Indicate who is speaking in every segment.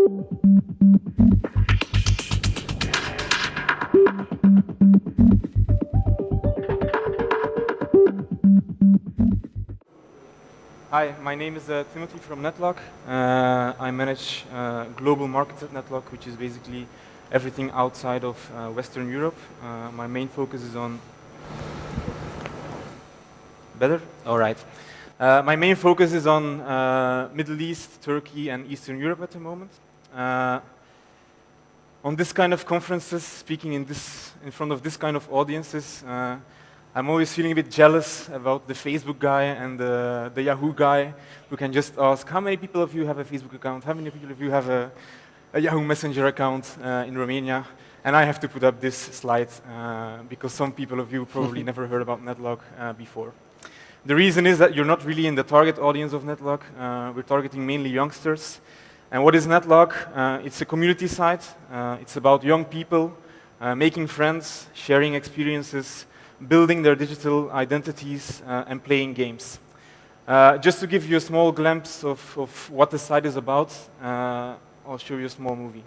Speaker 1: Hi, my name is Timothy from Netlog. I manage global markets at Netlog, which is basically everything outside of Western Europe. My main focus is on... Better? All right. My main focus is on Middle East, Turkey, and Eastern Europe at the moment. On this kind of conferences, speaking in front of this kind of audiences, I'm always feeling a bit jealous about the Facebook guy and the Yahoo guy who can just ask, how many people of you have a Facebook account? How many people of you have a Yahoo Messenger account in Romania? And I have to put up this slide because some people of you probably never heard about Netlog before. The reason is that you're not really in the target audience of Netlog. We're targeting mainly youngsters. And what is Netlog? It's a community site. It's about young people making friends, sharing experiences, building their digital identities, and playing games. Just to give you a small glimpse of what the site is about, I'll show you a small movie.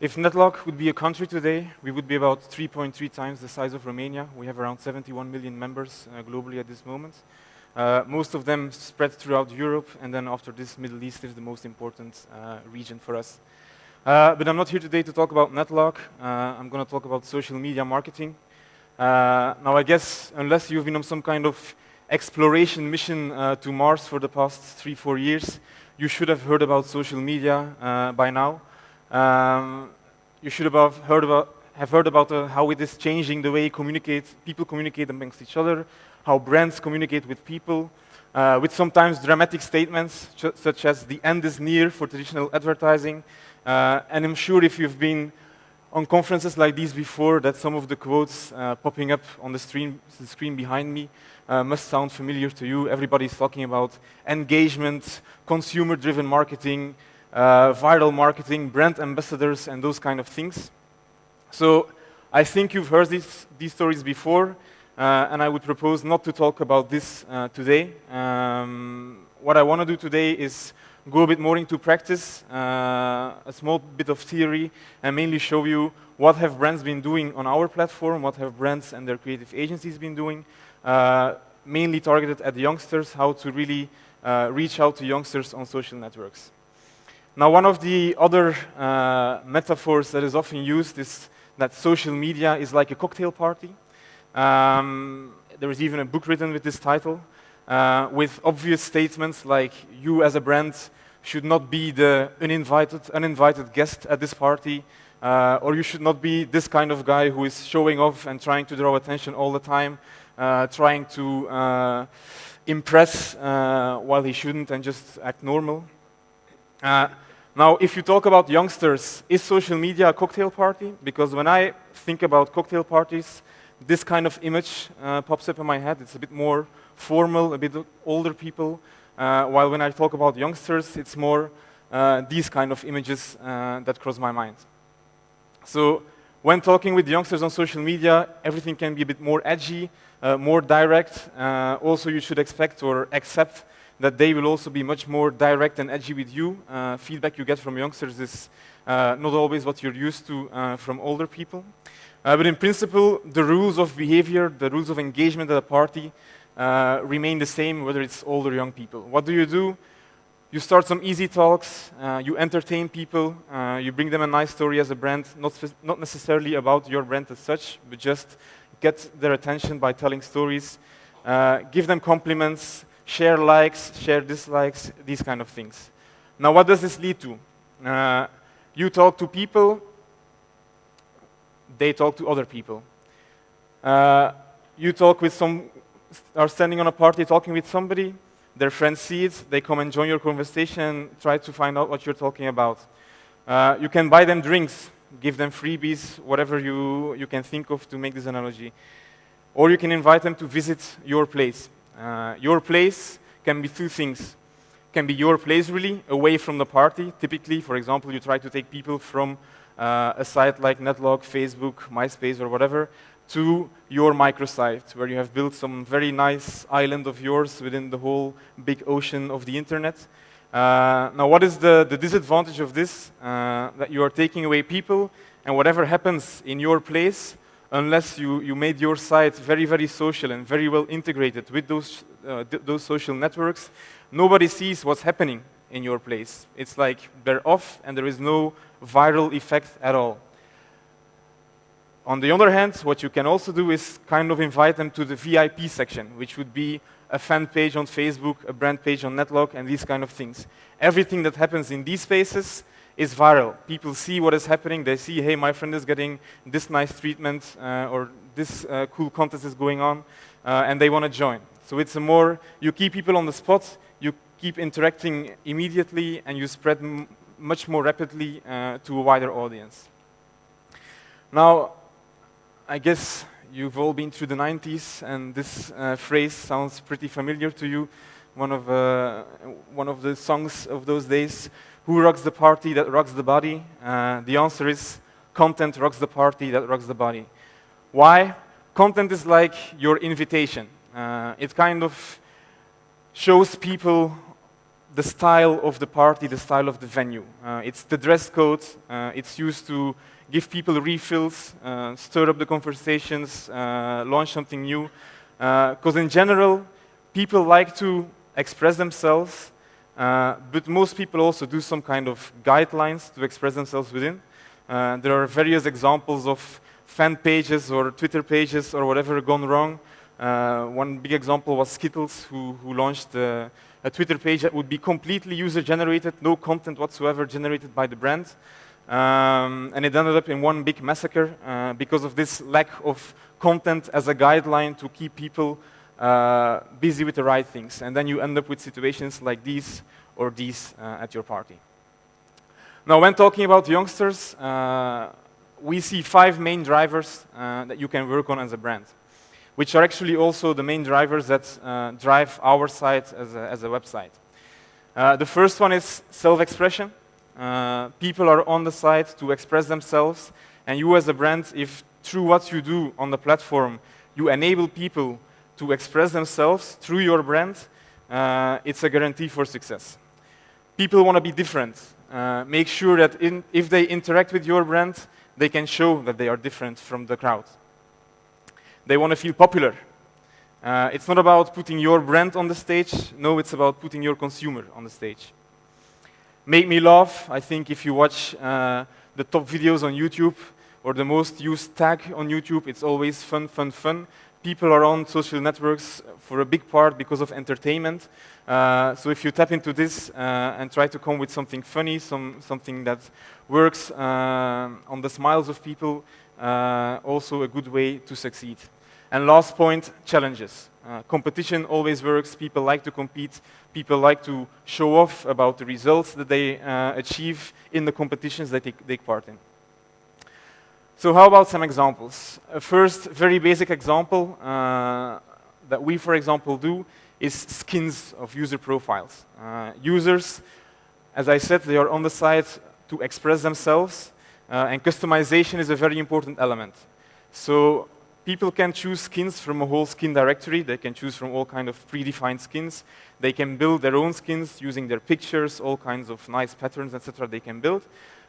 Speaker 1: If Netlog would be a country today, we would be about 3.3 times the size of Romania. We have around 71 million members globally at this moment. Most of them spread throughout Europe, and then after this, Middle East is the most important region for us. But I'm not here today to talk about Netlog. I'm going to talk about social media marketing. Now, I guess, unless you've been on some kind of exploration mission to Mars for the past 3-4 years, you should have heard about social media by now. You should have heard about how it is changing the way people communicate amongst each other, how brands communicate with people, with sometimes dramatic statements, such as the end is near for traditional advertising. And I'm sure if you've been on conferences like these before, that some of the quotes popping up on the screen behind me must sound familiar to you. Everybody's talking about engagement, consumer-driven marketing, viral marketing, brand ambassadors, and those kind of things. So I think you've heard these stories before, and I would propose not to talk about this today. What I want to do today is go a bit more into practice, a small bit of theory, and mainly show you what have brands been doing on our platform, what have brands and their creative agencies been doing, mainly targeted at the youngsters, how to really reach out to youngsters on social networks. Now, one of the other metaphors that is often used is that social media is like a cocktail party. There is even a book written with this title, with obvious statements like you as a brand should not be the uninvited guest at this party, or you should not be this kind of guy who is showing off and trying to draw attention all the time, trying to impress while he shouldn't and just act normal. Now, if you talk about youngsters, is social media a cocktail party? Because when I think about cocktail parties, this kind of image pops up in my head. It's a bit more formal, a bit older people, while when I talk about youngsters, it's more these kind of images that cross my mind. So when talking with youngsters on social media, everything can be a bit more edgy, more direct. Also, you should expect or accept that they will also be much more direct and edgy with you. Feedback you get from youngsters is not always what you're used to from older people. But in principle, the rules of behavior, the rules of engagement at a party remain the same, whether it's old or young people. What do? You start some easy talks, you entertain people, you bring them a nice story as a brand, not necessarily about your brand as such, but just get their attention by telling stories, give them compliments, share likes, share dislikes, these kind of things. Now, what does this lead to? You talk to people, they talk to other people. You talk with are standing on a party talking with somebody, their friends see it, they come and join your conversation and try to find out what you're talking about. You can buy them drinks, give them freebies, whatever you can think of to make this analogy. Or you can invite them to visit your place. Your place can be two things. Can be your place really, away from the party. Typically, for example, you try to take people from a site like Netlog, Facebook, MySpace, or whatever, to your microsite, where you have built some very nice island of yours within the whole big ocean of the internet. Now, what is the disadvantage of this? That you are taking away people, and whatever happens in your place, unless you made your site very, very social and very well integrated with those social networks, nobody sees what's happening in your place. It's like they're off, and there is no viral effect at all. On the other hand, what you can also do is kind of invite them to the VIP section, which would be a fan page on Facebook, a brand page on Netlog, and these kind of things. Everything that happens in these spaces is viral. People see what is happening. They see, hey, my friend is getting this nice treatment, or this cool contest is going on, and they want to join. So it's you keep people on the spot, you keep interacting immediately, and you spread much more rapidly to a wider audience. Now, I guess you've all been through the 90s, and this phrase sounds pretty familiar to you. One of the songs of those days, who rocks the party that rocks the body? The answer is, content rocks the party that rocks the body. Why? Content is like your invitation. It kind of shows people the style of the party, the style of the venue. It's the dress code. It's used to give people refills, stir up the conversations, launch something new. Because in general, people like to express themselves, but most people also do some kind of guidelines to express themselves within. There are various examples of fan pages or Twitter pages or whatever gone wrong. One big example was Skittles, who launched a Twitter page that would be completely user-generated, no content whatsoever generated by the brand. And it ended up in one big massacre because of this lack of content as a guideline to keep people busy with the right things. And then you end up with situations like these or these at your party. Now, when talking about youngsters, we see 5 main drivers that you can work on as a brand, which are actually also the main drivers that drive our site as a website. The first one is self-expression. People are on the site to express themselves, and you as a brand, if through what you do on the platform, you enable people to express themselves through your brand, it's a guarantee for success. People want to be different. Make sure that if they interact with your brand, they can show that they are different from the crowd. They want to feel popular. It's not about putting your brand on the stage. No, it's about putting your consumer on the stage. Make me laugh. I think if you watch the top videos on YouTube or the most used tag on YouTube, it's always fun, fun, fun. People are on social networks for a big part because of entertainment. So if you tap into this and try to come with something funny, something that works on the smiles of people, also a good way to succeed. And last point, challenges. Competition always works. People like to compete. People like to show off about the results that they achieve in the competitions that they take part in. So how about some examples? A first very basic example that we, for example, do is skins of user profiles. Users, as I said, they are on the site to express themselves, and customization is a very important element. So people can choose skins from a whole skin directory. They can choose from all kinds of predefined skins. They can build their own skins using their pictures, all kinds of nice patterns, etc. they can build.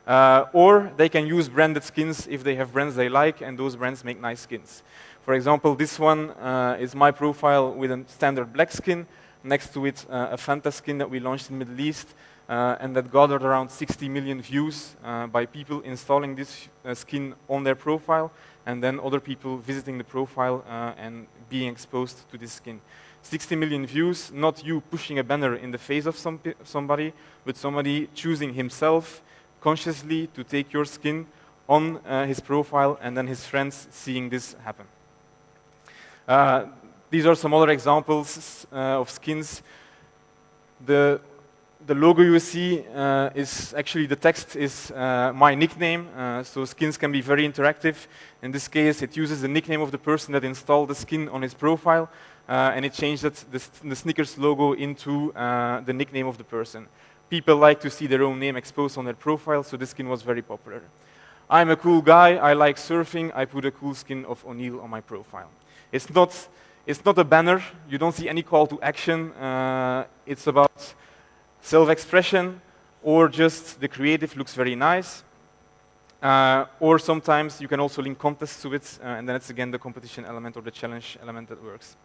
Speaker 1: Or they can use branded skins if they have brands they like, and those brands make nice skins. For example, this one is my profile with a standard black skin, next to it a Fanta skin that we launched in the Middle East, and that gathered around 60 million views by people installing this skin on their profile, and then other people visiting the profile and being exposed to this skin. 60 million views, not you pushing a banner in the face of somebody, but somebody choosing himself consciously to take your skin on his profile, and then his friends seeing this happen. These are some other examples of skins. The logo you see is actually, the text is my nickname, so skins can be very interactive. In this case, it uses the nickname of the person that installed the skin on his profile, and it changed the Snickers logo into the nickname of the person. People like to see their own name exposed on their profile, so this skin was very popular. I'm a cool guy, I like surfing, I put a cool skin of O'Neill on my profile. It's not a banner, you don't see any call to action, it's about self-expression, or just the creative looks very nice. Or sometimes you can also link contests to it, and then it's again the competition element or the challenge element that works.